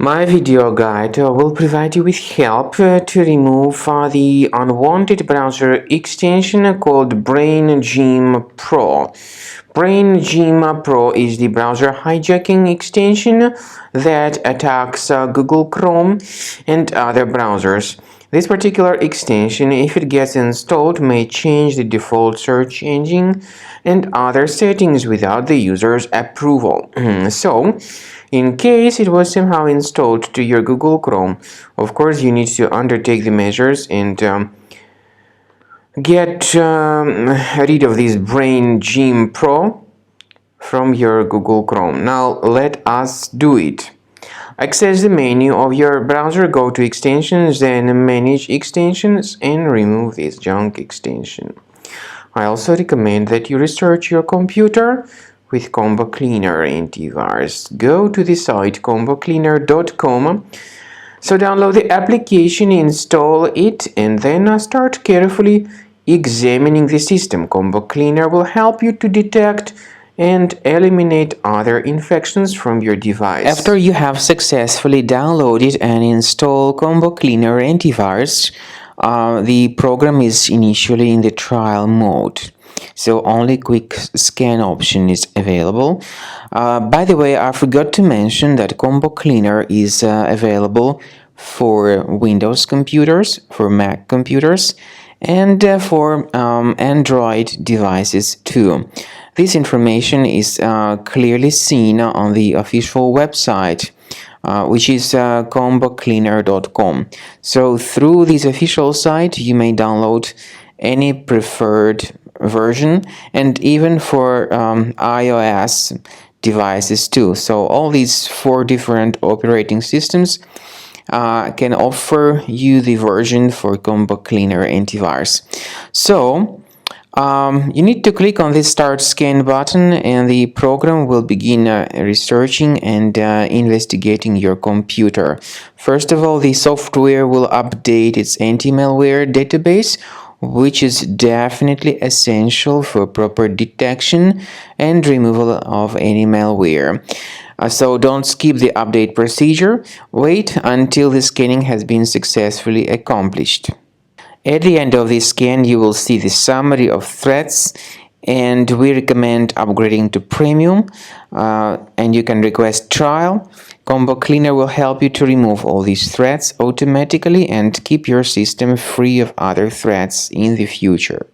My video guide will provide you with help to remove the unwanted browser extension called BrainGym Pro. BrainGym Pro is the browser hijacking extension that attacks Google Chrome and other browsers. This particular extension, if it gets installed, may change the default search engine and other settings without the user's approval. So, in case it was somehow installed to your Google Chrome, of course you need to undertake the measures and get rid of this BrainGym Pro from your Google Chrome. Now let us do it. Access the menu of your browser, go to extensions, then manage extensions and remove this junk extension. I also recommend that you research your computer with Combo Cleaner antivirus. Go to the site combocleaner.com. So download the application, install it, and then start carefully examining the system. Combo Cleaner will help you to detect and eliminate other infections from your device. After you have successfully downloaded and installed Combo Cleaner antivirus, the program is initially in the trial mode. So only quick scan option is available. By the way, I forgot to mention that Combo Cleaner is available for Windows computers, for Mac computers, and for Android devices too. This information is clearly seen on the official website, which is combocleaner.com. So through this official site, you may download any preferred version, and even for iOS devices too. So all these 4 different operating systems can offer you the version for Combo Cleaner antivirus. So you need to click on this Start Scan button, and the program will begin researching and investigating your computer. First of all, the software will update its anti-malware database, which is definitely essential for proper detection and removal of any malware. So don't skip the update procedure. Wait until the scanning has been successfully accomplished. At the end of the scan, you will see the summary of threats, and we recommend upgrading to Premium, and you can request trial. Combo Cleaner will help you to remove all these threats automatically and keep your system free of other threats in the future.